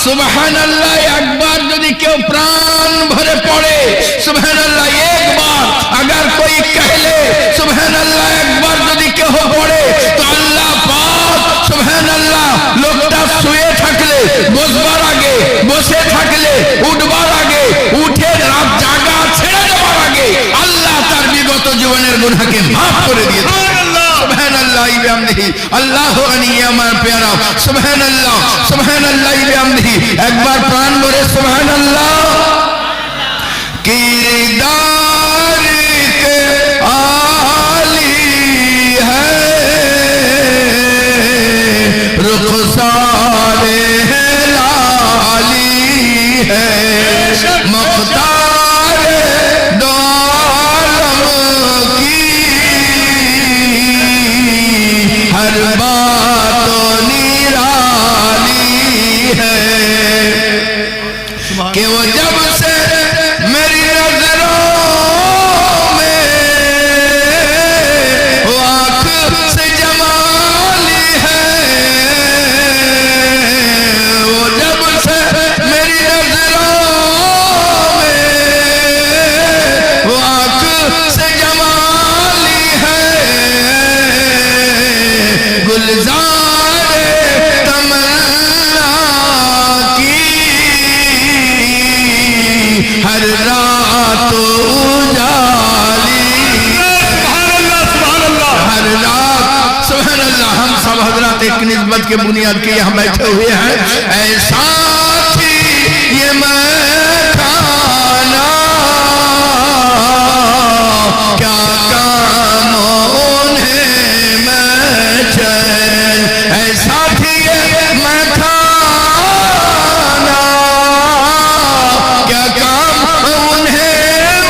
सुबहानल्लाह एक बार यदि क्यों प्राण भरे पड़े सुबहानल्लाह एक बार अगर कोई कह ले सुबहानल्लाह एक बार यदि क्यों पड़े तो अल्लाह पाक सुबहानल्लाह लोकटा শুয়ে থাকলে বসবার আগে বসে থাকলে উঠবার আগে উঠে রাত জাগা ছেড়ে দেওয়ার আগে আল্লাহ তার বিগত জীবনের গুনাহকে maaf করে দিয়েছে সুবহানাল্লাহ বিহামদিহি আল্লাহু গনি আমার প্যারা সুবহানাল্লাহ সুবহানাল্লাহ বিহামদিহি একবার প্রাণ ভরে সুবহানাল্লাহ কিরদার কে আলী है रुखसारे लाली है मुख्तार दो आलम की हर बात निराली है कि वो जब से मेरी नजरों में वो आँख से जमाली है वो जब से मेरी नजरों में वो आँख से जमाली है गुलजार तमन्ना की हर रात उजाली हर रात सुबहानल्लाह हम सब हजरात एक निस्बत के बुनियाद के यहाँ बैठे हुए हैं ऐसा थी ये मैं खाना क्या काम उन्हें मैं चैन ऐसा थी ये मैं खाना क्या काम उन्हें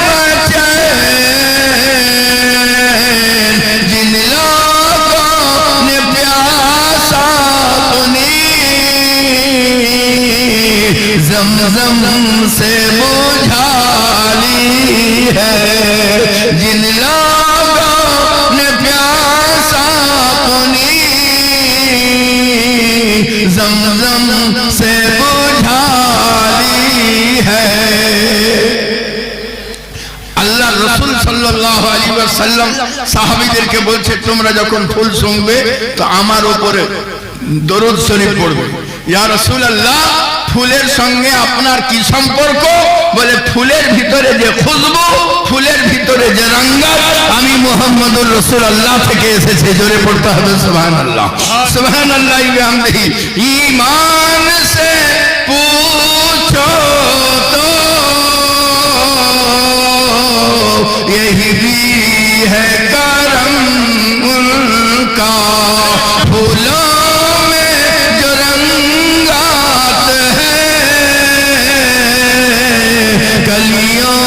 मैं चैन जिन लोगों ने प्यासा अपनी जमजम से बुझाली है जिन लोगों ने प्यासा अपनी जमजम से बुझाली है আল্লাহ রাসূল সাল্লাল্লাহু আলাইহি ওয়াসাল্লাম সাহাবীদেরকে বলছে তোমরা যখন ফুল শুনবে তো আমার উপরে দরুদ শরীফ পড়বে ইয়া রাসূলুল্লাহ ফুলের সঙ্গে আপনার কি সম্পর্ক বলে ফুলের ভিতরে যে খুশবু ফুলের ভিতরে যে রঙ্গত আমি মুহাম্মদুর রাসূলুল্লাহ থেকে এসেছে জোরে পড়তে হবে সুবহানাল্লাহ সুবহানাল্লাহ বিহামদিহি ঈমান সে पूछो तो यही भी है करम उनका फूलों में जो रंगात है कलियों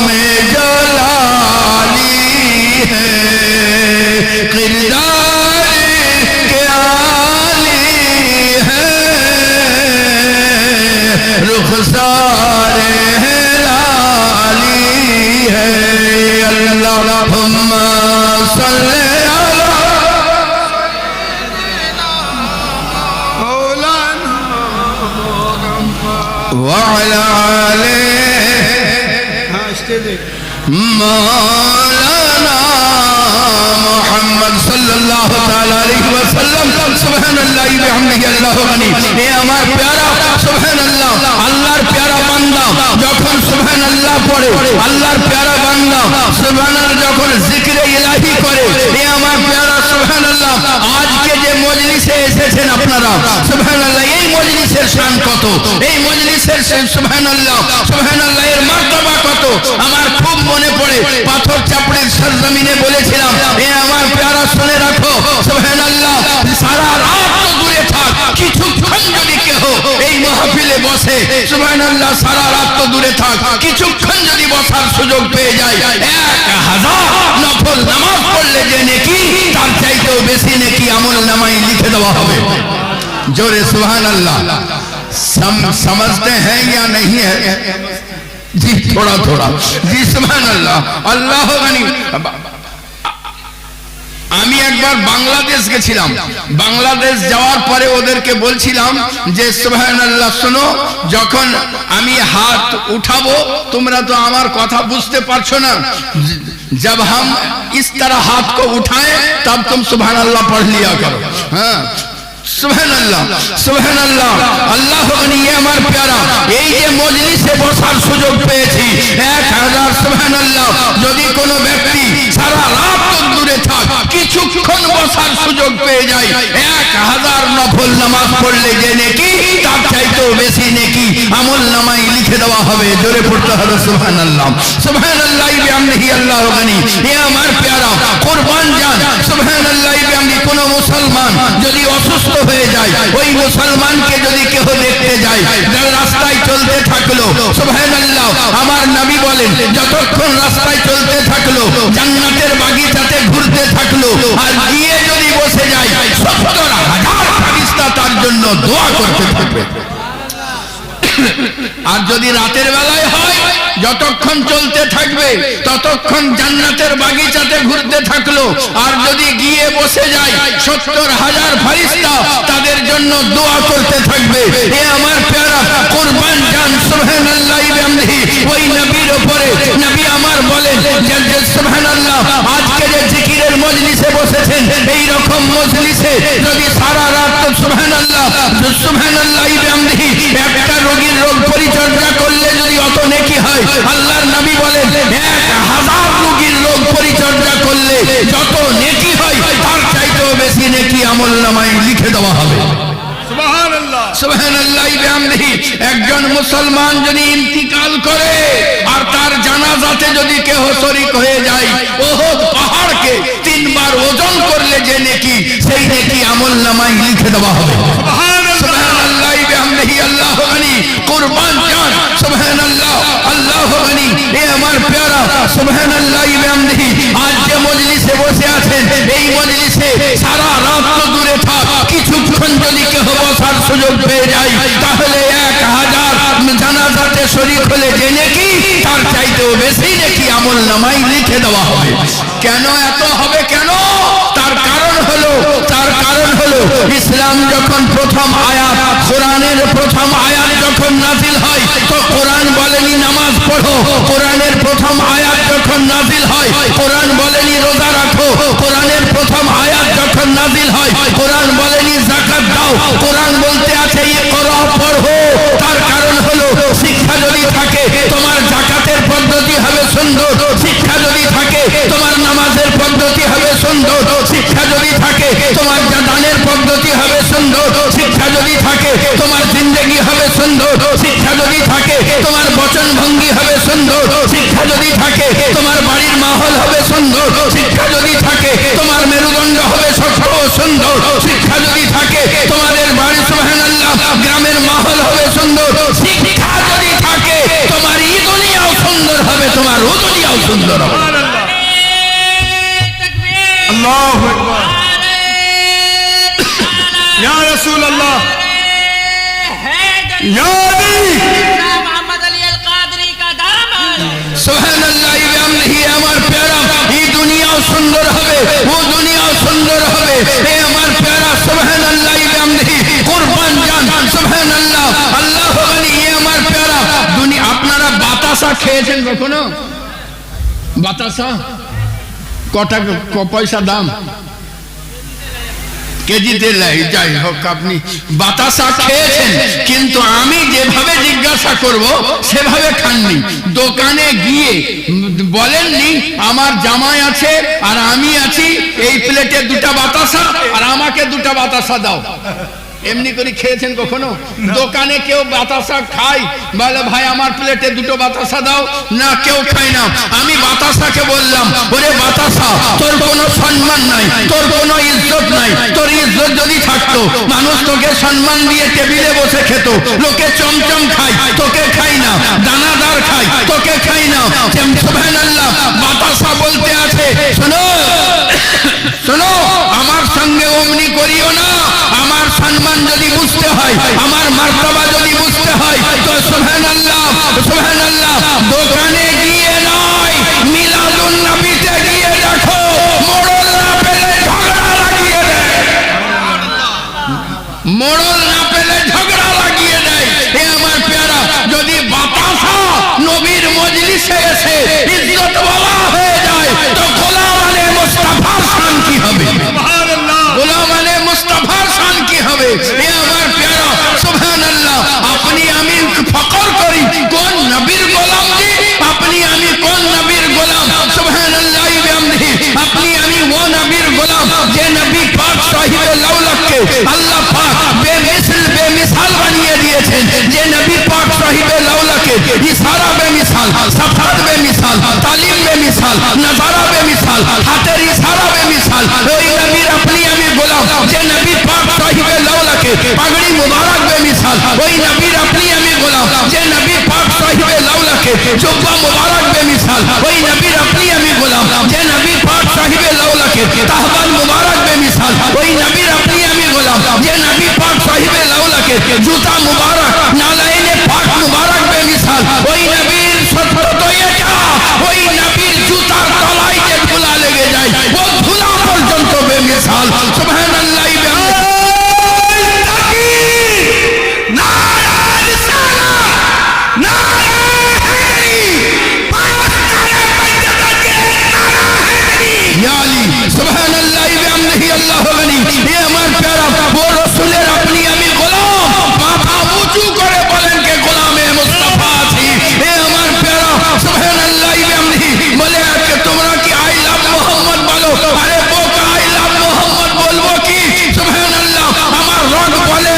में जो लाली है किरदार के आली है रुखसारे लाली है अल्लाहुम्मा सल्ली अला मौलाना व अला आले मौलाना मुहम्मद सल्लल्लाहु ताला अलैहि वसल्लम सुबहानल्लाह बिहम्दिही अल्लाहु गनी ये আমার प्यारा सुबहानल्लाह আল্লাহর प्यारा বান্দা যখন সুবহানাল্লাহ পড়ে আল্লাহর प्यारा বান্দা সুবহানাল্লাহ যখন জিকিরে ইলাহি করে এ আমার प्यारा সুবহানাল্লাহ আজকে যে মজলিসে এসেছেন আপনারা সুবহানাল্লাহ এই মজলিসের শান কত এই মজলিসের শান সুবহানাল্লাহ সুবহানাল্লাহ এর মার্তবা কত আমার খুব মনে পড়ে পাথর চাপড়ির সরজমিনে বলেছিলাম এ আমার प्यारा শুনে রাখো সুবহানাল্লাহ সারা রাত তো দূরে থাক কিছুক্ষণ যদি কেহ এই মাহফিলে বসে সুবহানাল্লাহ সারা রাত তো দূরে থাক কিছুক্ষণ যদি বসার সুযোগ পেয়ে যায় 1000 নফল নামাজ পড়লে যে নেকি তার চাইতেও বেশি নেকি আমল নামায় লিখে দেওয়া হবে जोरे सुभान अल्लाह समझते हैं या नहीं है जी थोड़ा थोड़ा जी सुभान अल्लाह अल्लाह गनी আমি একবার বাংলাদেশ গেছিলাম, বাংলাদেশ যাওয়ার পরে ওদেরকে বলছিলাম যে সুবহানাল্লাহ, শোনো, যখন আমি হাত উঠাবো তোমরা তো আমার কথা বুঝতে পারছো না, जब हम इस तरह हाथ को उठाएं तब तुम सुभान अल्लाह पढ़ लिया करो। हाँ, सुभान अल्लाह, सुभान अल्लाह, अल्लाह ये हमारे प्यारा, ये मजलिसे बसार सुयोग पेয়েছি 1000 सुभान अल्लाह। যদি কোনো ব্যক্তি সারা রাত দূরে থাক, কিছুক্ষণ বসার সুযোগ পেয়ে যায়, 1000 নফল নামাজ পড়লে যে নেকি তার চাইতেও বেশি নেকি আমল নামায় লিখে দেওয়া হবে। জোরে পড়তে হবে সুবহানাল্লাহ, সুবহানাল্লাহ বিহামদিহি আল্লাহু গনি। এ আমার প্যারা কুরবান জান, সুবহানাল্লাহ বিহামদি। কোন মুসলমান যদি অসুস্থ হয়ে যায়, ওই মুসলমানকে যদি কেউ দেখতে যায়, রাস্তায় চলতে থাকলো, সুবহানাল্লাহ, আমার নবী বলেন যতক্ষণ রাস্তায় চলতে থাকলো, জান্নাতের বাগিচাতে ঘুরতে থাকলো, আর গিয়ে যদি বসে যায় 70,000 ফেরেশতা তার জন্য দোয়া করতে থাকবে। আর যদি রাতের বেলায় হয়, যতক্ষণ চলতে থাকবে ততক্ষণ জান্নাতের বাগিচাতে ঘুরতে থাকলো, আর যদি গিয়ে বসে যায় 70,000 ফেরেশতা তাদের জন্য দোয়া করতে থাকবে। এ আমার প্যারা কুরবান জান, সুবহানাল্লাহ বিহামদিহি। ওই নবীর উপরে নবী আমার বলেন যে সুবহানাল্লাহ, আজকে যে জিকিরের মজলিসে বসেছেন, এই রকম মজলিসে যদি সারা রাত সুবহানাল্লাহ, সুবহানাল্লাহ বিহামদিহি একটা রোগীর রোগ পরিচর্যা করলে যদি অত নেকি হয়, আল্লাহর নবী বলেন 1000 রোগীর রোগ পরিচর্যা করলে যত নেকি হয় তার চাইতেও বেশি নেকি আমলনামায় লিখে দেওয়া হবে। সুবহানাল্লাহ, সুবহানাল্লাহ বিহামদিহি। একজন মুসলমান যদি ইন্তিকাল করে আর তার জানাজাতে যদি কেউ শরীক হয়ে যায়, ওহদ পাহাড়কে 3 বার ওজন করলে যে নেকি, সেই নেকি আমলনামায় লিখে দেওয়া হবে। সুবহানাল্লাহ বিহামদিহি আল্লাহু গনি। কুরবান জান, সুবহানাল্লাহ, আল্লাহু গনি। এ আমার প্যারা সুবহানাল্লাহ বিহামদিহি। আজ যে মজলিসে বসে আছেন, এই মজলিসে সারা রাত দূরে থাক, কিছুক্ষণ যদি কেউ বসার সুযোগ পেয়ে যায়, তাহলে 1000 জানাজাতে শরীক হলে যে নেকি তার চাইতেও বেশি নেকি আমলনামায় লিখে দেওয়া হবে। কেন এত হবে? কেন? তার কারণ হলো ইসলাম যখন প্রথম আয়াত, কোরআনের প্রথম আয়াত যখন নাজিল হয়, তো কোরআন বলেনি নামাজ পড়ো। কোরআনের প্রথম আয়াত যখন নাজিল হয়, কোরআন বলেনি রোজা রাখো। কোরআনের প্রথম আয়াত যখন নাজিল হয়, কোরআন বলেনি যাকাত দাও। কোরআন বলতে আছে ইকরা, পড়ো। তার কারণ হলো শিক্ষা যদি থাকে তোমার যাকাতের পদ্ধতি হবে সুন্দর, শিক্ষা যদি থাকে তোমার নামাজের পদ্ধতি হবে সুন্দর, শিক্ষা যদি থাকে তোমার দানের পদ্ধতি হবে সুন্দর, শিক্ষা যদি থাকে তোমার জিন্দেগি হবে সুন্দর, শিক্ষা যদি থাকে তোমার বচন ভঙ্গি হবে সুন্দর, শিক্ষা যদি থাকে তোমার বাড়ির মাহল হবে সুন্দর, শিক্ষা যদি থাকে তোমার মেরুদণ্ড হবে শক্ত ও সুন্দর, শিক্ষা যদি থাকে তোমাদের বাড়ি সুবহানাল্লাহ গ্রামের মাহল হবে সুন্দর, শিক্ষা যদি থাকে তোমার এই দুনিয়াও সুন্দর হবে, তোমার ও দুনিয়াও সুন্দর হবে। আল্লাহু আকবার, ইয়া রাসূলুল্লাহ, ইয়া আলী মুহাম্মদ আলী আল কাদরি কা দামন। সুবহানাল্লাহ বিহামদিহি। আমার প্যারা, এই দুনিয়াও সুন্দর হবে, ও দুনিয়াও সুন্দর হবে। এ আমার প্যারা সুবহানাল্লাহ বিহামদিহি। কুরবান জান, সুবহানাল্লাহ, আল্লাহু গনি। এ আমার প্যারা দুনিয়া। আপনারা বাতাসা খেয়েছেন কখনো? বাতাসা কটা পয়সা দাম? কেজিতে লাই। যাই হোক, আপনি বাতাসা খেয়েছেন, কিন্তু আমি যেভাবে জিজ্ঞাসা করব সেভাবে খাননি। দোকানে গিয়ে বলেননি আমার জামাই আছে আর আমি আছি, এই প্লেটে 2টা বাতাসা আর আমাকে 2টা বাতাসা দাও। এমনি করে খেয়েছেন কখনো? দোকানে কেউ বাতাসা খায়, বলে ভাই আমার প্লেটে 2টো বাতাসা দাও, না কেউ খায় না। আমি বাতাসাকে বললাম, ওরে বাতাসা, তোর কোনো সম্মান নাই, তোর কোনো ইজ্জত নাই। তোর ইজ্জত যদি থাকতো মানুষ তোকে সম্মান দিয়ে টেবিলে বসে খেত। লোকে চমচম খায়, তোকে খাই না। দানাদার খায়, তোকে খাই না। সুবহানাল্লাহ, বাতাসা বলতে আছে শোনো, শোনো, আমার সঙ্গে অমনি করিও না। আমার সম্মান যদি বুঝতে হয়, আমার মার্তবা যদি বুঝতে হয়, তো সুবহানাল্লাহ, সুবহানাল্লাহ, দোকানে গিয়ে নয়, মিলাদুন নবীতে গিয়ে দেখো। মোড়ল না পেলে এসে ইজ্জত ওয়ালা হয়ে যায় তো গোলাম আলে মুস্তাফার শান কি হবে? সুবহানাল্লাহ। গোলাম আলে মুস্তাফার শান কি হবে? এ আমার প্যারা সুবহানাল্লাহ। আপনি আমি ফখর করি কোন নবীর গোলাম জি? আপনি আমি কোন নবীর গোলাম? সুবহানাল্লাহ বিহামদিহি। আপনি আমি ও নবীর গোলাম যে নবী পাক সাহিবে লাউলাককে আল্লাহ পাক বেমিসাল বানিয়ে দিয়েছেন। যে নবী পাক সাহিবে লাউলাকে ইশারা বেমিসাল, সাফাত বেমিসাল, তালিম বেমিসাল, নজারা বেমিসাল, হাতের ইশারা বেমিসাল, ওই নবীর আপনি আমি গোলাম যে নবী পাক সাহিবে লাউলাকে পাগড়ি মুবারক বেমিসাল, ওই নবীর আপনি আমি গোলাম যে নবী পাক সাহিবে লাউলাকে জুব্বা মুবারক বেমিসাল, ওই নবীর আপনি আমি গোলাম যে নবী পাক সাহিবে লাউলাকে তাহবান মুবারক বেমিসাল, ওই নবীর আপনি আমি গোলাম যে নবী পাক সাহিবে লাউলাকে জুতা মুবারক নালাইনে পাক মুবারক বেমিসাল, ওই নবীর সত্য তো এটা, ওই নবীর জুতার তলায় যে ধুলা লেগে যায় ও ধুলা পর্যন্ত বেমিসাল। সুবহানাল্লাহ সুবহানাল্লাহ বিহামদিহি আল্লাহু গনি। এ আমার প্যারা ও রাসূলের আপনি আমি গোলাম মাথা উঁচু করে বলেন কে গোলামে মুস্তাফা আছি। এ আমার প্যারা সুবহানাল্লাহ বিহামদিহি বলে আজকে তোমরা কি আই লাভ মোহাম্মদ বলো? আরে বোকা আই লাভ মোহাম্মদ বলবো কি? সুবহানাল্লাহ আমার রগ বলে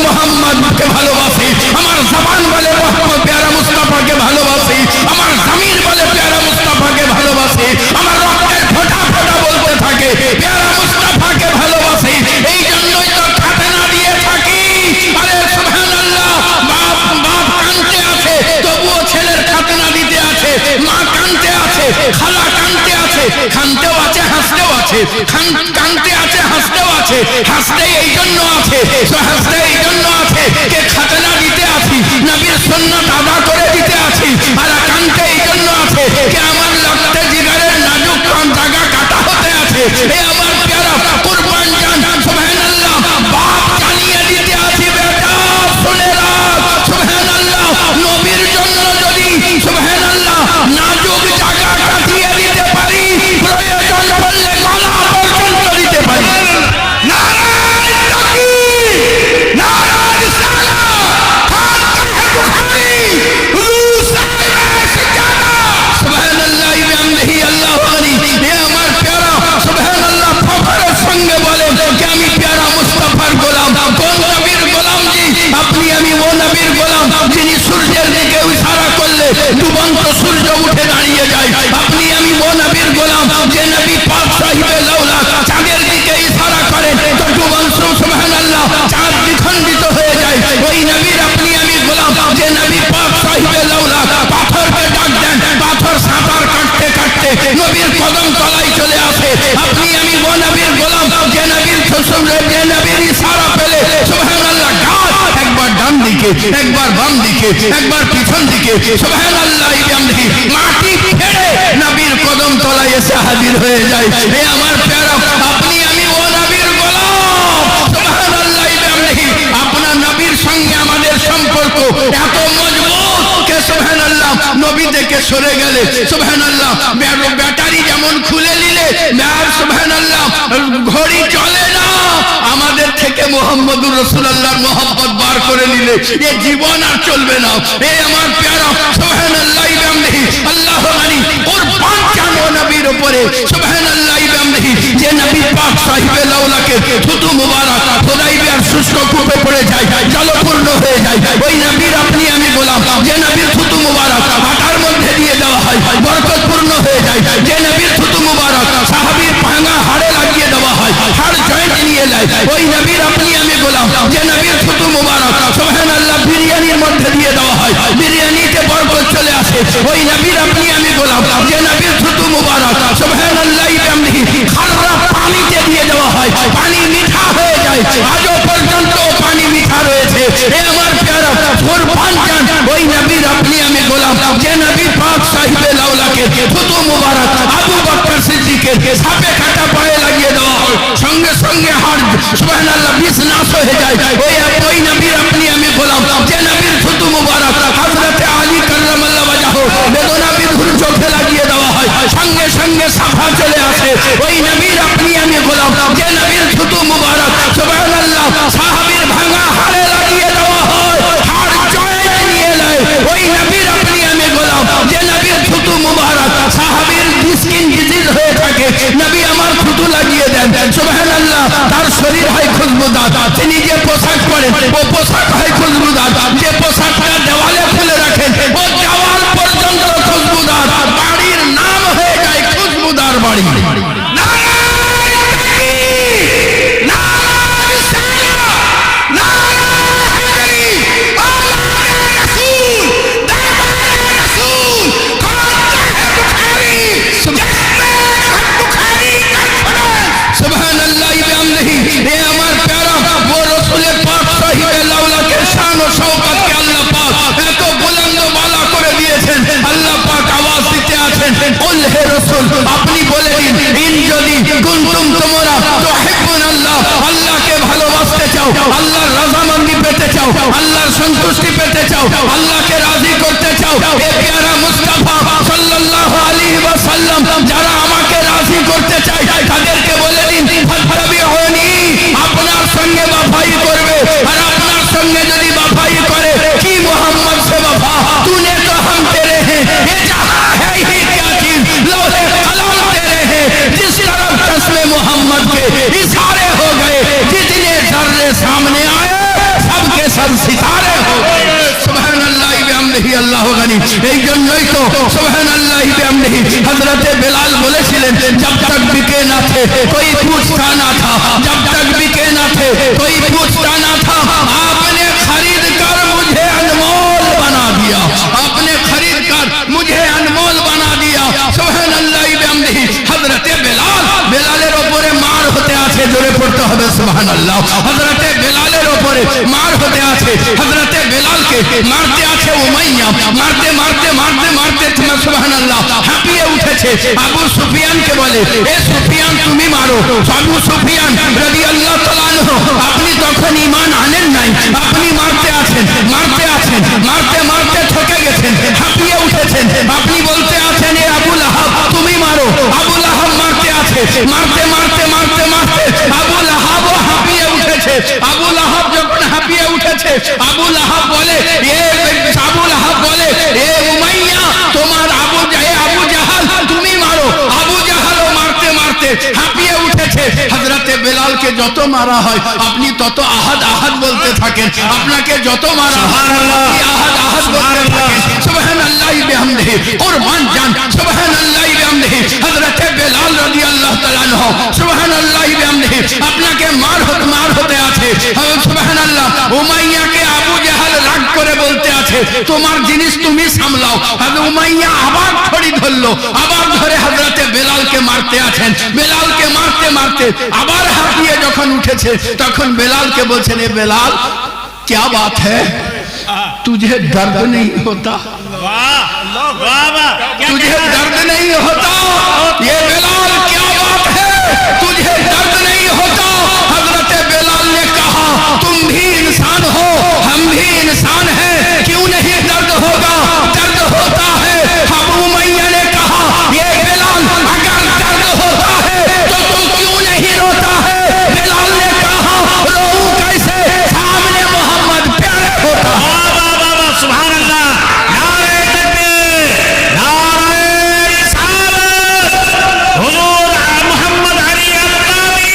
মোহাম্মদকে ভালোবাসি, আমার জবান বলে মোহাম্মদ প্যারা মুস্তাফাকে ভালোবাসি, আমার জমির বলে প্যারা মুস্তাফাকে ভালোবাসি, আমার রক্তের ফোঁটা ফোঁটা বলতে থাকে প্যারা মুস্তাফাকে ভালোবাসি। এই জন্যই তো খাতনা দিয়ে থাকি। আরে সুবহানাল্লাহ বাপ বাপ কানতে আছে তবুও ছেলের খাতনা দিতে আছে, মা কানতে আছে, খালা কানতে আছে, কানতেও আছে হাসতেও আছে, কানতে আছে হাসতেও আছে, হাসতে এই জন্য আছে, হাসতে এই জন্য আছে কে খাতনা দিতে আছি, নবীর সুন্নাত আদা করে দিতে আছি, আর কানতে এই জন্য আছে কে আমার রক্তে জিগারের নাজুক জায়গা কাটা হতে আছে। এ আমার প্যারা কুরবান জান সুবহানাল্লাহ বাপ জানিয়ে দিতে আছি বেটা শুনে রাখ সুবহানাল্লাহ নবীর জন্য যদি সুবহানাল্লাহ নাজুক জায়গা কাটিয়ে দিতে পারি প্রয়োজন পড়লে গলা পর্যন্ত দিতে পারি। নারায়ে তাকবীর, নারায়ে রিসালাত, ফাতিহা বুখারী, হুজুর সাহেব সিজাদা সুবহানাল্লাহ বিহামদিহি আল্লাহু গনি। এ আমার প্যারা সুবহানাল্লাহ ফখরের সঙ্গে বলেন যে আমি প্যারা মুস্তাফার গোলাম। কোন নবীর গোলাম জি? আপনি আমি ও নবীর গোলাম যিনি সূর্যের দিকে ইশারা করলে ডুবন্ত সূর্য উঠে দাঁড়িয়ে যায়। আপনি আমি ও নবীর গোলাম যে নবী পাক সাহিবে লাউলাক চাঁদের দিকে ইশারা করেন তো ডুবন্ত সুবহানাল্লাহ চাঁদ দ্বিখণ্ডিত হয়ে যায়। ওই নবীর আপনি আমি গোলাম যে নবী পাক সাহিবে লাউলাক পাথরকে ডাক দেন, পাথর সাঁতার কাটতে কাটতে নবীর কদম তলায় চলে আসে। আপনি আমি ও নবীর গোলাম যে নবীর যে নবীর ইশারা পেলে সুবহানাল্লাহ গাছ একবার ডান দিকে, একবার বাম দিকে, একবার পিছন দিকে সুবহানাল্লাহ বিহামদিহি মাটি ফেড়ে নবীর কদম তলায় এসে হাজির হয়ে যায়। এ আমার প্যারা আপনি আমি ও নবীর গোলাম সুবহানাল্লাহ বিহামদিহি। আপনার নবীর সঙ্গে আমাদের সম্পর্ক এত মজবুত কে সুবহানাল্লাহ নবী থেকে সরে গেলে সুবহানাল্লাহ ব্যাটারি যেমন খুলে নিলে সুবহানাল্লাহ ঘড়ি চলে না, আমাদের থেকে মুহাম্মদুর রাসূলুল্লাহর মহব্বত বার করে নিলে এ জীবন আর চলবে না। এ আমার প্যারা সুবহানাল্লাহ বিহামদিহি আল্লাহু গনি কুরবান জান নবীর উপরে সুবহানাল্লাহ বিহামদিহি যে নবী পাক সাহিবে লাউলাকে থুতু মুবারক হুদাইবিয়ার শুষ্ক কূপে পড়ে যায়, জলপূর্ণ হয়ে যায়। ওই নবীর আপনি আমি গোলাম যে নবীর থুতু মুবারক হাঁটার মধ্যে দিয়ে দেওয়া হয়, বরকতপূর্ণ হয়ে যায়। যে নবীর থুতু মুবারক সাহাবীর ভাঙা হাড়ে লাগিয়ে দেওয়া হয়, হাড় জয়েন্ট নিয়ে যায়। ওই নবীর আপনি আমি গোলাম যে নবীর থুতু মুবারক সুবহানাল্লাহ বিরিয়ানির মধ্যে দিয়ে দেওয়া হয়, বিরিয়ানিতে বরকত চলে আসে। ওই নবীর আপনি আমি গোলাম যে নবীর থুতু মুবারক সুবহানাল্লাহ বিহামদিহি খাররা পানিতে দিয়ে দেওয়া হয়, পানি মিঠা হয়ে যায়। আজও পর্যন্ত পানি মিঠা রয়েছে। এ আমার প্যারা কুরবান জান ওই নবীর আপনি আমি গোলাম যে নবী পাক সাহিবে লাউলাকে থুতু মুবারক আবু বকর সিদ্দিকের সাপে কাটা পায়ে লাগিয়ে দেওয়া হয়, সঙ্গে সঙ্গে হাড় সুবহানাল্লাহ বিষ নাশ হয়ে যায়। ওই নবীর আপনি আমি গোলাম যে নবীর থুতু মুবারক হযরতে আলী কাররামাল্লাহু ওয়াজহু বেদনা বিধুর চোখে সঙ্গে সঙ্গে সাফা চলে আসে। ওই নবীর আপনি আমি গোলাম, যে নবীর থুতু মুবারক সুবহানাল্লাহ সাহাবীর ভাঙা হাড়ে লাগিয়ে দেওয়া হয়, হাড় জয়েন্ট নিয়ে নেয়। ওই নবীর আপনি আমি গোলাম, যে নবীর থুতু মুবারক সাহাবীর স্কিন ডিজিজ হয়ে থাকে, নবী আমার থুতু লাগিয়ে দেন সুবহানাল্লাহ। তার শরীর হয় খুশবুদার, তিনি যে পোশাক পরেন ও পোশাক হয় খুশবুদার, যে পোশাকটা দেওয়ালে খুলে রাখেন ও দেওয়াল পর্যন্ত খুশবুদার, বাড়ির নাম হয়ে যায় খুশবুদার বাড়ি। আপনি বলে দিন, ইন যদি কুনতুম তোমরা তুহিব্বুন আল্লাহ, আল্লাহকে ভালোবাসতে চাও, আল্লাহর রাজামন্দি পেতে চাও, আল্লাহর সন্তুষ্টি পেতে চাও, আল্লাহকে রাজি করতে চাও, এ প্যারা মুস্তাফা সাল্লাল্লাহু আলাইহি ওয়াসাল্লাম যারা আমাকে রাজি করতে চায় তাদেরকে বলে দিন ফাত্তাবিউনি, আপনার সঙ্গে ওয়াফাই করবে। আর আপনার সঙ্গে যদি ওয়াফাই করে, কি মুহাম্মদ সে ওয়াফা, তूने तो हम तेरे हैं, ये जहां है ही क्या चीज, लोहे कलम तेरे हैं, जिस तरफ चश्मे मोहम्मद के इशारे हो गए, जितने जर्रे सामने आए सबके सब सितारे हो गए। सुबहानाल्लाह बिहम्दिही अल्लाहु गनी। এই জন্যই তো সুবহানাল্লাহ বিহম্দিহি হযরত বেলাল বলেছিলেন, जब तक बिके ना थे कोई पूछता ना था, जब तक बिके ना थे कोई पूछता ना था, आपने खरीद कर मुझे अनमोल बना दिया, आपने खरीद कर मुझे अनमोल बना दिया। सुबहानाल्लाह बिहम्दिही हযরত বেলাল, বেলালের উপরে মার হতে আছে, জোরে পড়তে হবে সুবহানাল্লাহ। হযরত বেলালের উপরে মার হতে আছে, হযরত বেলালকে মারতে আছে উমাইয়া, মারতে মারতে মারতে মারতে সুবহানাল্লাহ হাঁপিয়ে উঠেছে। আবু সুফিয়ানকে বলে, এ সুফিয়ান তুমি মারো। আবু সুফিয়ান রাদিয়াল্লাহু তাআলা আনহু, আপনি তখন ঈমান আনেন নাই, আপনি মারতে আছেন মারতে আছেন, মারতে মারতে ঠকে গেছেন, হাঁপিয়ে উঠেছেন। আপনি বলতে আছেন, এ আবু লাহাব তুমি মারো। আবু লাহাব মারতে আছে, মারতে মারতে মারতে মারতে আবু লাহাবও হাঁপিয়ে উঠেছে। আবু লাহাব যখন হাঁপিয়ে উঠেছে, আবু লাহাব বলে, আবু লাহাব বলে, এ উমাইয়া তোমার আবু জাহাল তুমি মারো। আবু জাহালও মারতে মারতে হাঁপিয়ে উঠেছে। হযরতে বেলালকে যত মারা হয় আপনি তত আহাদ আহাদ বলতে থাকেন, আপনাকে যত মারা হয় আপনি আহাদ আহাদ বলতে থাকেন। সুবহানাল্লাহ বিহামদিহি কুরবান জান, সুবহানাল্লাহ বিহামদিহি হযরতে বেলাল রাদিয়াল্লাহু তাআলা আনহু, সুবহানাল্লাহ বিহামদিহি আপনাকে মার হতে আছে। সুবহানাল্লাহ উমাইয়াকে আবু জাহাল রাগ করে বলতে আছে, তোমার জিনিস তুমি সামলাও। উমাইয়া আবার ছড়ি ধরলো, আবার ধরে হযরতে বেলালকে মারতে আছেন। বেলালকে মারতে মারতে আবার হাঁপিয়ে যখন উঠেছে, তখন বেলালকে বলছেন, এ বেলাল क्या बात है, तुझे दर्द नहीं होता, तुझे दर्द नहीं होता, ये बेलाल क्या बात है, तुझे दर्द नहीं होता। हजरत बेलाल ने कहा, तुम भी इंसान हो हम भी इंसान हैं, क्यों नहीं दर्द होगा, दर्द होता है। अबू उमैया ने कहा, ये बेलाल अगर दर्द होता है तो तुम क्यों नहीं रोता है। बेलाल ने कहा, रोऊं कैसे, सामने मोहम्मद प्यारे होता है। सुभान अल्लाह, नारे तकबीर, नारे रिसालत, हुजूर मोहम्मद अली अल्लामी,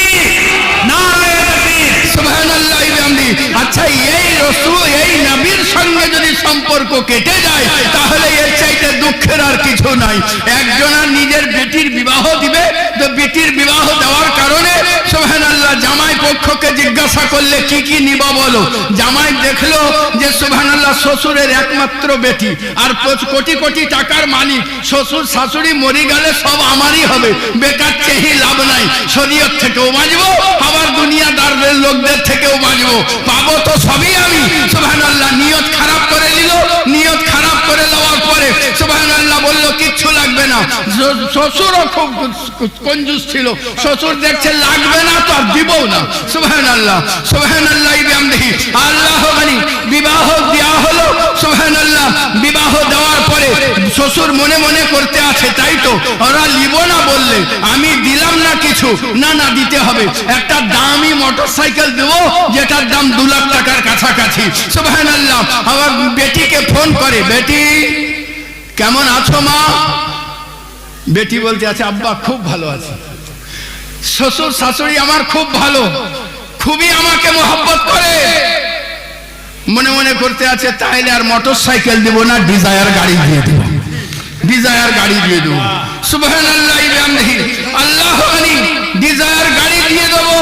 नारे तकबीर। সুবহানাল্লাহ বিহামদিহি। আচ্ছা, এই রাসূল এই নবীর সঙ্গে যদি সম্পর্ক কেটে যায় তাহলে এর চাইতে দুঃখের আর কিছু নাই। একজনা নিজের বেটির বিবাহ দিবে, তো বেটির বিবাহ দেওয়ার কারণে সুবহানাল্লাহ জামাই পক্ষকে জিজ্ঞাসা করলে কি কি নিবা বলো। জামাই দেখলো যে সুবহানাল্লাহ শ্বশুরের একমাত্র বেটি আর কোটি কোটি টাকার মালিক, শ্বশুর শাশুড়ি মরে গেলে সব আমারই হবে, বেকার চেয়ে লাভ নাই, শরীয়ত থেকেও বাঁচবো আবার দুনিয়াদারদের লোকদের থেকেও বাঁচবো, পাবো তো সবই আমি। সুবহানাল্লাহ নিয়ত খারাপ করে নিল, নিয়ত খারাপ করে নেওয়ার পরে সুবহানাল্লাহ বলল কিচ্ছু লাগবে না। শ্বশুরও খুব কঞ্জুস ছিল, শ্বশুর দেখছে লাগবে না তো আর দিবও না। সুবহানাল্লাহ সুবহানাল্লাহ বিহামদিহি আল্লাহু গনি। বিবাহ দেওয়া হলো, সুবহানাল্লাহ বিবাহ দেওয়ার পরে শ্বশুর মনে মনে করতে আছে, তাই তো ওরা নিব না বললে আমি দিলাম না কিছু, না না দিতে হবে। একটা দামি মোটরসাইকেল দেবো যেটার দাম 2 লাখ টাকার কাছাকাছি। সুবহানাল্লাহ। আমার বেটিকে ফোন করে, বেটি কেমন আছো মা? বেটি বলতে আছে, আব্বা খুব ভালো আছে। শ্বশুর শাশুড়ি আমার খুব ভালো, খুবই আমাকে মহব্বত করে। মনে মনে করতে আছে, তাইলে আর মোটরসাইকেল দেব না, ডিজায়ার গাড়ি দিয়ে দেব, ডিজায়ার গাড়ি দিয়ে দেবো। সুবহানাল্লাহ। আল্লাহ ডিজায়ার গাড়ি দিয়ে দেবো।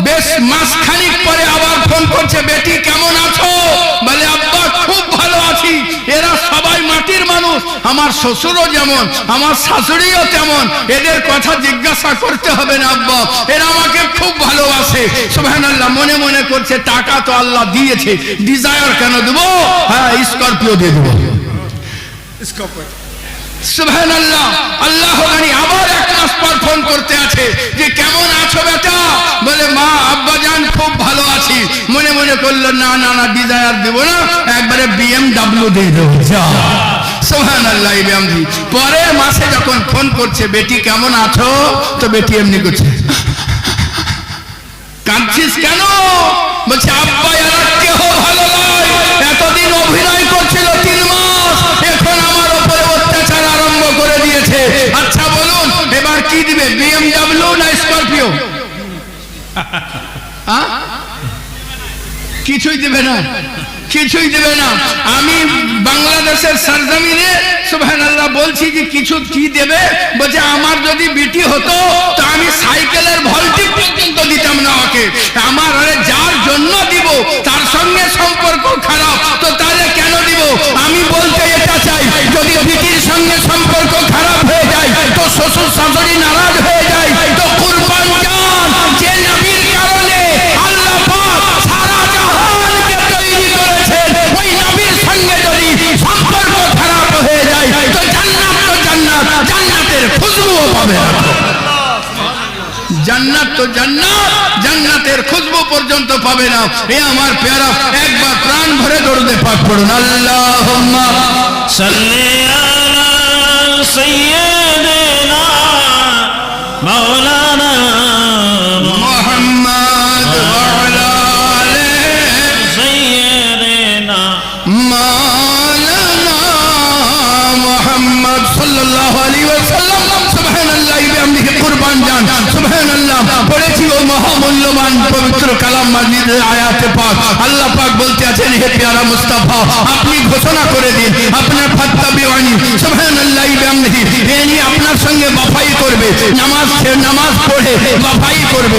বেশ মাসখানিক পরে আবার ফোন করছে, বেটি কেমন আছো? বলে আব্বা খুব ভালো আছি। এরা সবাই মাটির মানুষ, আমার শ্বশুরও যেমন, আমার শাশুড়িও তেমন, এদের কথা জিজ্ঞাসা করতে হবে না আব্বা, এরা আমাকে খুব ভালোবাসে। সুবহানাল্লাহ। মনে মনে করছে, টাকা তো আল্লাহ দিয়েছে, ডিজায়ার কেন দেবো? হ্যাঁ, স্করপিও দিয়ে দেবো। সুবহানাল্লাহ। আল্লাহ আবার 1 মাস পর ফোন করতে আছে যে কেমন আছো বেটা? বলে মা আব্বা জান খুব ভালো আছি। মনে মনে করলো, না না না, ডিজায়ার দেব না, একবারে BMW দিয়ে দেবো। সুবহানাল্লাহ। পরের মাসে যখন ফোন করছে, বেটি কেমন আছো? তো বেটি এমনি করছে, কাঁদছিস কেন? বলছে আব্বা আর কেহ ভালো নয়, এতদিন অভিনয় করছিল 3 মাস, এখন আমার উপরে অত্যাচার আরম্ভ করে দিয়েছে। আচ্ছা বলুন এবার কি দিবে, BMW না স্করপিও? কিছুই দিবে না, কিছুই দিবে না। আমি বাংলাদেশের সরজমিনে সুবহানাল্লাহ বলছি যে কিছু কি দেবে? বলছে আমার যদি বিটি হতো তো আমি সাইকেলের ভল্টি পর্যন্ত দিতাম না ওকে। আমার আরে যার জন্য দিব তার সঙ্গে সম্পর্ক খারাপ, তো তাহলে কেন দিব? আমি বলতে এটা চাই, যদি বিটির সঙ্গে সম্পর্ক খারাপ হয়ে যায়, তো শ্বশুর শাশুড়ি নারাজ হয়ে যায়, তো কুরবান জান যে নবীর কারণে আল্লাহ পাক সারা জাহানকে তৈরি করেছেন, ওই নবীর সঙ্গে যদি সম্পর্ক খারাপ হয়ে যায়, তো জান্নাত তো জান্নাত, জান্নাতের খুশবুও পাবে না। জান্নাত তো জান্নাত, জান্নাতের খুশবু পর্যন্ত পাবে না। এ আমার পেয়ারা, একবার প্রাণ ভরে দরুদে পাক পড়ুন, আল্লাহুম্মা সাল্লি আলা সাইয়্যিদিনা মাওলানা মুহাম্মদ ওয়া আলা আলিহি সাইয়্যিদিনা মাওলানা মুহাম্মদ সাল্লাল্লাহু আলাইহি ওয়াসাল্লাম। সুবহানাল্লাহ। বিহামদিহি কুরবান জান। সুবহানাল্লাহ। পড়েছি ও মহামূল্যবান পবিত্র কালাম মাজিদের আয়াতে পাক, আল্লাহ পাক বলতে আছেন, হে প্যারা মুস্তাফা আপনি ঘোষণা করে দিন আপনার ফাত্তাবিওয়ানি। সুবহানাল্লাহ। বিহামদিহি এনি আপনার সঙ্গে বাফাই করবে, নামাজ পড়ে বাফাই করবে,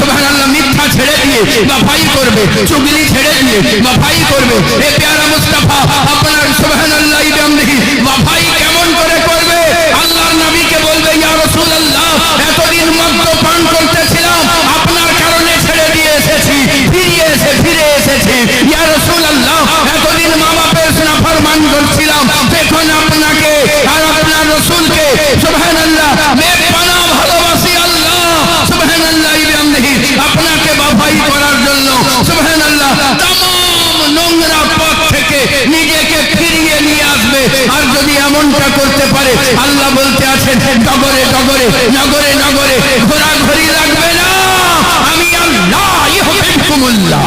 সুবহানাল্লাহ। মিথ্যা ছেড়ে দিয়ে বাফাই করবে, চুগলি ছেড়ে দিয়ে বাফাই করবে। হে প্যারা মুস্তাফা আপনার সুবহানাল্লাহ বিহামদিহি বাফাই কেমন করে করবে? আল্লাহর নবীকে বলবে, ইয়া রাসূলুল্লাহ এতদিন মদ্যপান করতেছিলাম, আপনার কারণে ছেড়ে দিয়ে এসেছি, ফিরে এসেছি। ইয়া রাসূলুল্লাহ এতদিন মা বাপের নাফরমান করছিলাম, এখন আপনাকে আর আপনার রাসূলকে সুবহানাল্লাহ বেপনা ভালোবাসি আল্লাহ সুবহানাল্লাহ বিহামদিহি আপনাকে বাফাই করার জন্য সুবহানাল্লাহ तमाम নোংরা পথ থেকে নিজেকে ফিরিয়ে নিয়ে আসবে। আর যদি এমনটা করতে পারে, আল্লাহ বলতে আছেন, ডগরে ডগরে নগরে নগরে ঘোরাঘুরি লাগবে না, আমি আল্লাহ ইউহিব্বুকুমুল্লাহ,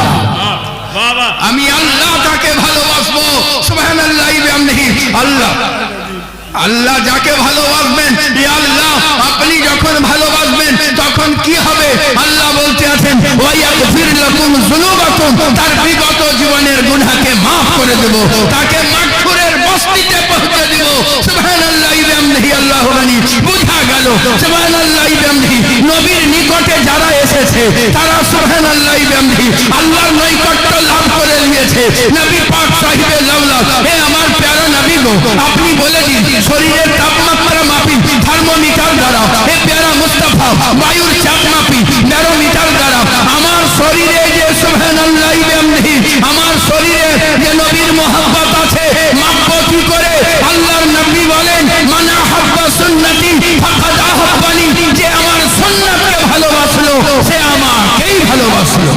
আমি আল্লাহ তাকে ভালোবাসবো। সুবহানাল্লাহ বিহামদিহি আল্লাহ যাকে ভালোবাসবেন, আল্লাহ আপনি যখন ভালোবাসবেন তখন কি হবে? আল্লাহ বলতে আছেন, ওয়ায়াগফির লাকুম যুনুবাকুম, তার বিগত জীবনের গুনাহকে maaf করে দেব, তাকে মাগফিরের বস্তিতে পৌঁছে দেব। সুবহানাল্লাহ বিহামদিহি আল্লাহু গানি। বুঝা গেল সুবহানাল্লাহ বিহামদিহি নবীর নিকটে যারা এসেছে তারা সুবহানাল্লাহ বিহামদিহি আল্লাহর নৈকট্য লাভ করে নিয়েছে। নবী পাক সাহিবে লাউলাদ, হে আমার প্যারা নবী গো, আপনি বলে দিন শরীরের তাপমাত্রা মাপি থার্মোমিটার দ্বারা, হে প্যারা মুস্তাফা বায়ুর চাপ মাপি ব্যারোমিটার দ্বারা, আমার শরীরে যে সুবহানাল্লাহ বিহামদিহি আমার শরীরে যে নবীর মহব্বত আছে মাপবো কি করে? আল্লাহর নবী বলেন, মান আহাব্বা সুন্নতি ফাকাদ আহাব্বানি, যে আমার সুন্নাতকে ভালোবাসলো সে আমাকেই ভালোবাসলো।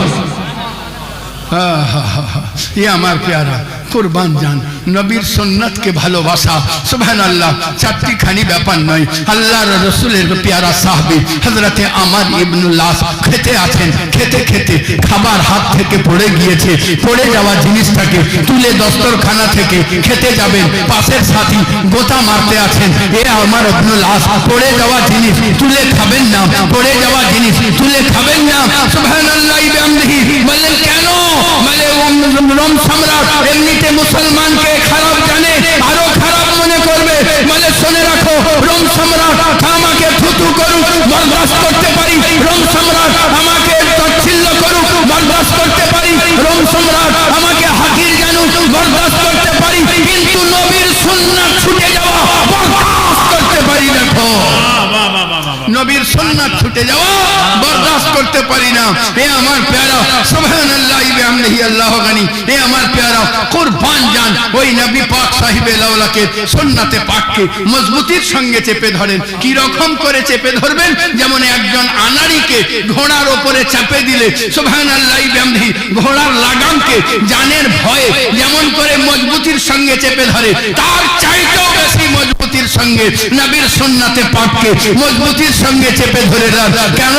ये আমার प्यारा कुर्बान जान নবীর সুন্নাতকে ভালোবাসা। সুবহানাল্লাহ, চারটি খানি ব্যাপার নয়। আল্লাহর রাসূলের পেয়ারা সাহাবী হযরতে আমর ইবনুল আস খেতে আছেন, খেতে খেতে খাবার হাত থেকে পড়ে গিয়েছে। পড়ে যাওয়া জিনিসটাকে তুলে দস্তরখানা থেকে খেতে যাবেন, পাশের সাথী গোতা মারতে আছেন, এ আমর ইবনুল আস পড়ে যাওয়া জিনিস তুলে খাবেন না, পড়ে যাওয়া জিনিস তুলে খাবেন না। সুবহানাল্লাহ বিহামদিহি। বললেন কেন? মানে রোম সম্রাট এমনিতে মুসলমানকে খারাপ জানে, আরো খারাপ মনে করবে। মানে শুনে রাখো, রোম সম্রাট আমাকে থুতু করুক বরদাস্ত করতে পারি, রোম সম্রাট আমাকে তাচ্ছিল্য করুক বরদাস্ত করতে পারি, রোম সম্রাট আমাকে হাকির জানুক বরদাস্ত করতে পারি, কিন্তু নবীর সুন্নাত ছুটে যাওয়া বরদাস্ত করতে পারি। দেখো, নবীর সুন্নাত ছুটে যাওয়া বরদাস্ত করতে পারি না। এ আমার প্যারা, সুবহানাল্লাহ বিহামদিহি, আল্লাহু গনি। এ আমার প্যারা, কুরবান জান ওই নবী পাক সাহিবে লাউলাকে সুন্নাতে পাককে মজবুতির সঙ্গে চেপে ধরেন। কি রকম করে চেপে ধরবেন? যেমন একজন আনাড়িকে ঘোড়ার উপরে চাপে দিলে সুবহানাল্লাহ বিহামদিহি ঘোড়ার লাগামকে জানের ভয়ে যেমন করে মজবুতির সঙ্গে চেপে ধরে, তার চাইতেও বেশি মজবুতির সঙ্গে নবীর সুন্নাতে পাককে মজবুতির সঙ্গে চেপে ধরে রাখ। কেন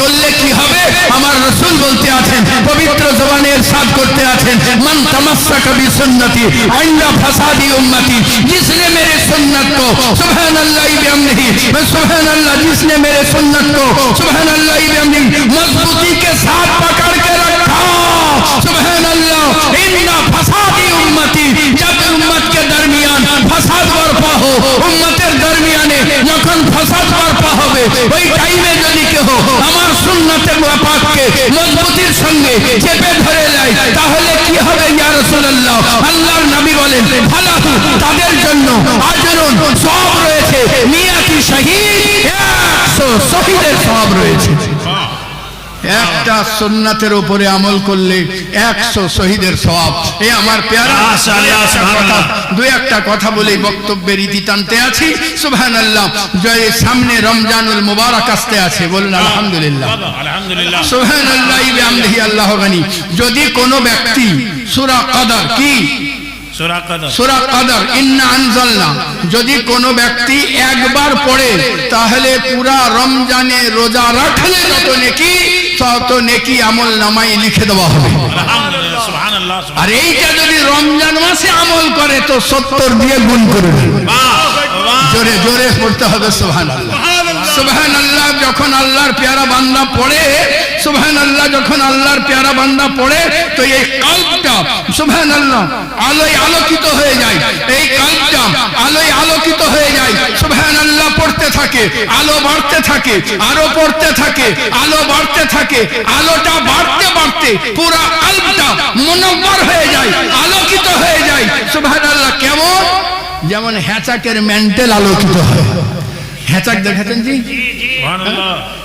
করলে কি হবে? আমার রাসূল বলতে আছেন, পবিত্র জবানে ইরশাদ করতে আছেন, মান তামাসসাকা বিসুন্নতি ইনদা ফাসাদি উম্মতি, जिसने मेरे सुन्नत को सुबहानअल्लाह बिहम्दिही, सुबहानअल्लाह, जिसने मेरे सुन्नत को सुबहानअल्लाह बिहम्दिही मजबूती के साथ पकड़ के रखा, सुबहानअल्लाह, इन्ना फसादी उम्मती, जब उम्मत के दरमियान फसाद बर्पा हो, उम्मतेर दरमियाने যখন ফসাদ বর্পা হবে, ওই টাইমে যদি কেউ আমার সুন্নাতে পাককে মজবুতির সঙ্গে চেপে ধরে নেয়, তাহলে কি হবে ইয়া রাসূলুল্লাহ? আল্লাহর নবী বলেন, ফালাহু, তাদের জন্য আজরুন, সওয়াব রয়েছে, মিয়াতি শহীদ, 100 শহীদের সওয়াব রয়েছে। একটা সুন্নাতের উপরে আমল করলে 100 শহীদের সওয়াব। এ আমার পেয়ারা, দুই একটা কথা বলে বক্তব্যের ইতি টানতে আছি। সুবহানাল্লাহ, জয় সামনে রমজানুল মুবারক আসতে আছে, বলুন আলহামদুলিল্লাহ। আলহামদুলিল্লাহ, সুবহানাল্লাহ বিহামদিহি, আল্লাহু গনি। যদি কোনো ব্যক্তি সূরা কদর, কি সূরা কদর, ইন্না আনজালনা, যদি কোনো ব্যক্তি একবার পড়ে, তাহলে পুরা রমজানে রোজা রাখলে যত নেকি, তত নেকি আমল নামায় লিখে দেওয়া হবে। আর এইটা যদি রমজান মাসে আমল করে তো 70 দিয়ে গুণ করে দেবে। জোরে জোরে পড়তে হবে সুবহানাল্লাহ, সুবহানাল্লাহ। যখন আল্লাহর পেয়ারা বান্দা পড়ে, সুবহানাল্লাহ, যখন আল্লাহর পেয়ারা বান্দা পড়ে, তো এই কলবটা সুবহানাল্লাহ আলোয় আলোকিত হয়ে যায়, এই কলবটা আলোয় আলোকিত হয়ে যায়। সুবহানাল্লাহ, পড়তে থাকে, আলো বাড়তে থাকে, আরো পড়তে থাকে, আলো বাড়তে থাকে, আলোটা বাড়তে বাড়তে পুরো কলবটা মুনব্বর হয়ে যায়, আলোকিত হয়ে যায়। সুবহানাল্লাহ, কেমন? যেমন হ্যাচাকের মেন্টেল আলোকিত হয়। হ্যাচাক দেখেছেন জি?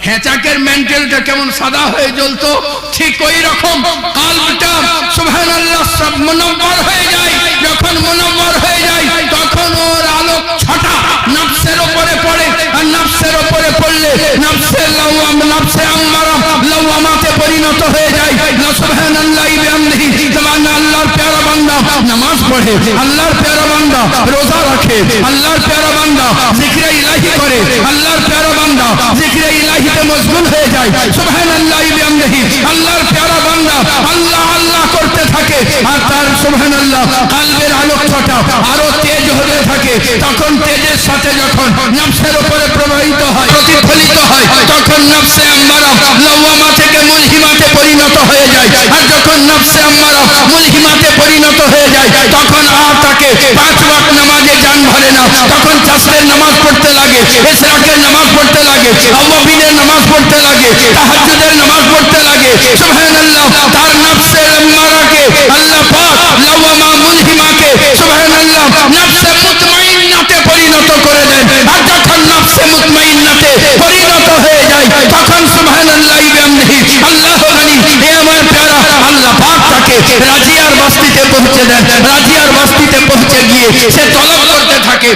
হ্যাচাকের মেন্টেলটা কেমন সাদা হয়ে জ্বলতো, ঠিক ওই রকম কলবটা সুবহানাল্লাহ সব মুনব্বর হয়ে যায়। যখন মুনব্বর হয়ে যায়, তখন ওর আলো ছটা নফসের উপরে পড়ে, আর নফসের উপরে পড়লে নফসে লাওয়াম, নফসে আম্মারা লাওয়ামাতে পরিণত হয়ে যায়। সুবহানাল্লাহ বিহামদিহি, তখন আল্লাহর প্যারা বান্দা নামাজ পড়ে, আল্লাহর প্যারা বান্দা রোজা রাখে, আল্লাহর প্যারা বান্দা জিকিরে ইলাহি করে, আল্লাহর প্যারা বান্দা জিকিরে ইলাহিতে মশগুল হয়ে যায়। সুবহানাল্লাহ বিহামদিহি, আল্লাহর প্যারা বান্দা আল্লাহ আল্লাহ করতে থাকে, আর তার সুবহানাল্লাহ কলবের আলোকটা আরো তেজ হতে থাকে। তখন তেজের সাথে যখন নফসের উপরে প্রবাহিত হয়, প্রতিফলিত হয়, তখন নফসে আম্মারা লাওয়ামা থেকে মুলহিমাতে পরিণত হয়ে যায়। আর যখন নফসে আম্মারা মুলহিমাতে পরিণত হয়ে যায়, তখন আর তাকে 5 ওয়াক্ত নামাজে জান ভরে না। তখন চাষের নামাজ পড়তে লাগে, ইশরাকের নামাজ পড়তে লাগে, আওয়াবিনের নামাজ পড়তে লাগে, তাহাজ্জুদের নামাজ পড়তে লাগে। সুবহানাল্লাহ, তার নফসে আম্মারাকে আল্লাহ পাক লাওয়ামা মুলহিমাকে সুবহানাল্লাহ নফসে মুতমাইন্নাতে পরিণত করে দেন। আর যখন নফসে মুতমাইন্নাতে পরিণত হয়ে যায়, তখন সুবহানাল্লাহ বিহামদিহি, আল্লাহু গনি। হে আমার প্যারা, আল্লাহ পাক তাকে রাজিয়ার বস্তিতে পৌঁছে দেন। রাজিয়ার বস্তিতে পৌঁছে গিয়ে সে তলব করতে থাকে,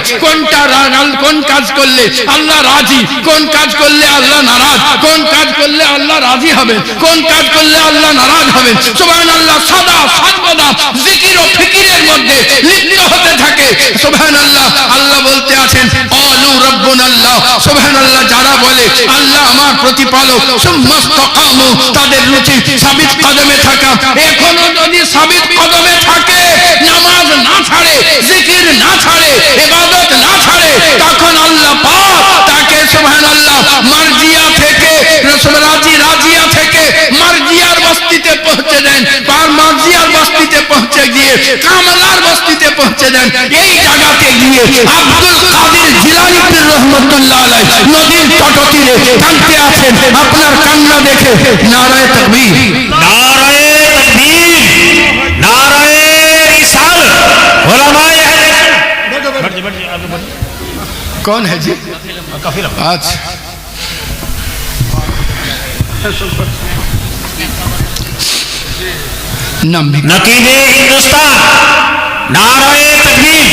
কোন কাজ করলে আল্লাহ রাজি, কোন কাজ করলে আল্লাহ নারাজ, কোন কাজ করলে আল্লাহ রাজি হবেন, কোন কাজ করলে আল্লাহ নারাজ হবেন। সুবহানাল্লাহ, সদা সর্বদা জিকির ও ফিকিরের মধ্যে লিপ্ত হতে থাকে। সুবহানাল্লাহ, আল্লাহ বলতে আছেন ক্বালু রাব্বুনাল্লাহ। সুবহানাল্লাহ, যারা বলে আল্লাহ আমার প্রতিপালক, সুম্মাস্তাকামু, তাদের রুচি সাবিত কদমে থাকা। এখনো যদি সাবিত কদমে থাকে, নামাজ না ছাড়ে, জিকির না ছাড়ে, ইবাদত না ছাড়ে, তখন আল্লাহ পাক তাকে সুবহানাল্লাহ মার্জিয়া থেকে রাজিয়া থেকে মার্জিয়ার বস্তিতে পৌঁছে দেন, আর মার্জিয়ার বস্তিতে পৌঁছে গিয়ে কামলার বস্তিতে পৌঁছে দেন। এই জায়গাতে গিয়ে আব্দুল কাদের জিলানী পীর রহমাতুল্লাহ আলাইহি নদীর তটতীরে কাঁদতে আছেন। আপনার কান্না দেখে নারায়ে তাকবীর, नाराए तकबीर, नाराए रिसालत, उलमाए अहले कौन है जी? काफिर अच्छा, नकीबे हिंदुस्तान, नाराए तकबीर।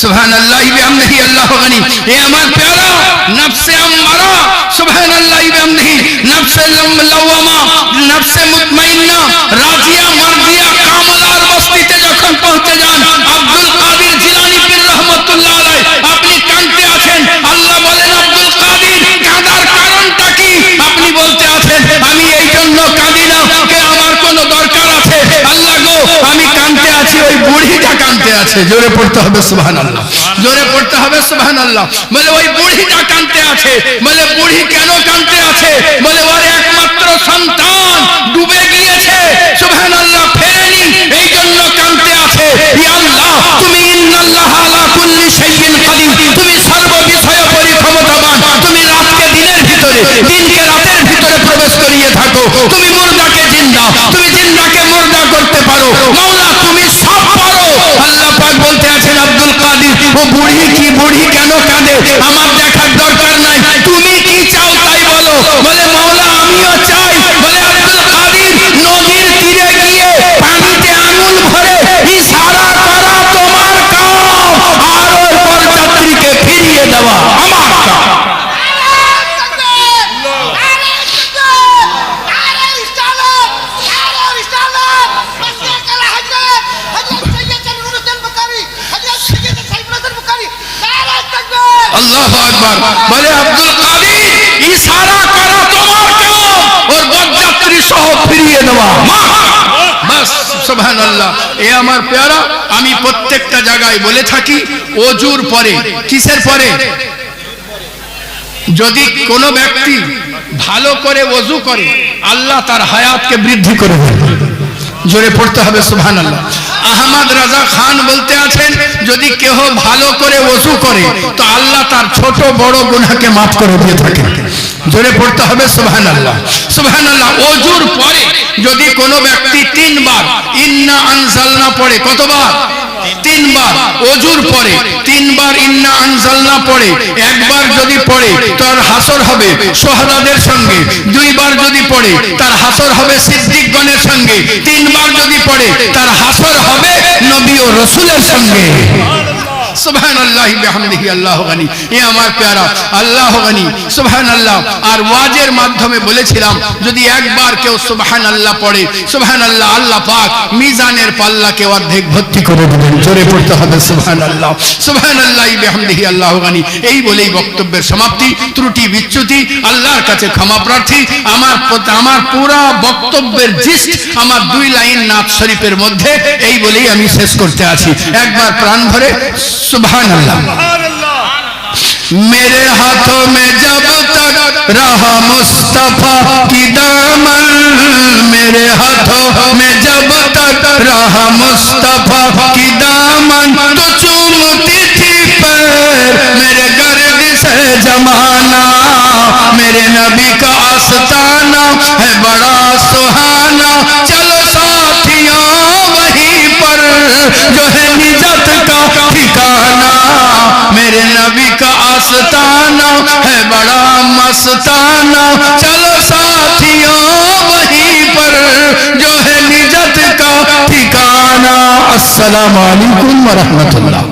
सुबहानल्लाह बिहम्दिही अल्लाहु गनी। ये हमार प्यारा नफ्से अम्मारा, सुबहानल्लाह बिहम्दिही, नफ्से लव्वामा, नफ्से मुतमइन्ना, राजिया मार्जिया कामलार बस्तीते যখন পৌঁছে যান, আব্দুল কাদের জিলানী পীর রহমাতুল্লাহ আলাইহি আপনি কাঁদতে আছেন। আল্লাহ বলেন আব্দুল কাদের, কাঁদার কারণটা কি? আপনি বলতে আছেন আমি এই জন্য কাঁদি না যে আমার কোনো দরকার আছে। আল্লাহ গো, আমি কাঁদতে আছি, ওই বুড়িটা কাঁদতে আছে। জোরে পড়তে হবে সুবহানাল্লাহ, জোরে পড়তে হবে সুবহানাল্লাহ। বলে ওই বুড়িটা কাঁদতে আছে। বলে বুড়ি কেন কাঁদতে আছে? বলে ওর একমাত্র সন্তান ডুবে গিয়েছে, সুবহানাল্লাহ, ফেরেনি, এই জন্য কাঁদতে আছে। ইয়া আল্লাহ, তুমি ইন্নাল্লাহা আলা কুল্লি শাইইন কাদির, তুমি সর্ব বিষয়ে পরিক্ষমতাবান। তুমি রাতকে দিনের ভিতরে, দিনকে রাতের ভিতরে প্রবেশ করিয়ে থাকো। তুমি মুর্দাকে জিন্দা, তুমি জিন্দাকে মুর্দা করতে পারো। মাওলা, তুমি সব পারো। আল্লাহ পাক বলতে আছেন আব্দুল কাদের, ও বুড়ি কি, বুড়ি কেন কাঁদে? আমার দেখার দরকার নাই, তুমি কি চাও তাই বলো। বলে মাওলা, আমিও চাই। বলে আব্দুল কাদের, নদীর তীরে গিয়ে পানিতে আঙুল ভরে ইশারা করা তোমার কাজ, আর ওই পরযাত্রীকে ফিরিয়ে দেওয়া আমার কাজ। আল্লাহু আকবার। বলে আব্দুল কাদের, ইশারা করা তোমার কাজ, ওর পরযাত্রী সহ ফিরিয়ে দেওয়া। বাস, সুবহানাল্লাহ। এ আমার প্যারা, আমি প্রত্যেকটা জায়গায় বলে থাকি, ওযুর পরে, কিসের পরে? যদি কোনো ব্যক্তি ভালো করে ওযু করে, আল্লাহ তার হায়াতকে বৃদ্ধি করে দেন। জোরে পড়তে হবে সুবহানাল্লাহ। আহমদ রাজা খান বলতে আছেন, যদি কেহ ভালো করে ওযু করে তো আল্লাহ তার ছোট বড় গুনাহকে মাফ করে দিয়ে থাকেন। জোরে পড়তে হবে সুবহানাল্লাহ, সুবহানাল্লাহ। ওযুর পরে যদি কোনো ব্যক্তি 3 বার ইন্না আনজালনা পড়ে, কতবার? 3 বার। ওযুর পরে 3 বার ইন্না আনজালনা পড়ে, একবার যদি পড়ে তার হাসর হবে শুহাদাদের সঙ্গে, 2 বার যদি পড়ে তার হাসর হবে সিদ্দিকগণের সঙ্গে, 3 বার যদি পড়ে তার হাসর হবে নবী ও রাসূলের সঙ্গে। সুবহানাল্লাহ বিহামদিহি আল্লাহু গনি। এ আমার প্যারা, আল্লাহু গনি, সুবহানাল্লাহ। আর ওয়াজের মাধ্যমে বলেছিলাম, যদি একবার কেউ সুবহানাল্লাহ পড়ে, সুবহানাল্লাহ, আল্লাহ পাক মিজানের পাল্লাকে অর্ধেক ভর্তি করে দেবেন। জোরে পড়তে হবে সুবহানাল্লাহ, সুবহানাল্লাহ বিহামদিহি আল্লাহু গনি। এই বলেই বক্তব্যের সমাপ্তি। ত্রুটি বিচ্যুতি আল্লাহর কাছে ক্ষমা প্রার্থী। আমার পুরা বক্তব্যের জিস্ট আমার 2 লাইন নাত শরীফের মধ্যে, এই বলেই আমি শেষ করতে আছি। একবার প্রাণ ভরে सुभान अल्लाह। मेरे हाथों में जब तक रहा मुस्तफा की दामन, मेरे हाथों में जब तक रहा मुस्तफा की दामन, तो चूमती थी पैर मेरे गर्द से जमाना। मेरे नबी का आस्ताना है बड़ा सुहाना, चलो साथियों वहीं पर जो है निजत का ठिकाना। मेरे नबी का आस्ताना है बड़ा मस्ताना, चलो साथियों वहीं पर जो है निजत का ठिकाना। अस्सलामु अलैकुम व रहमतुल्लाह।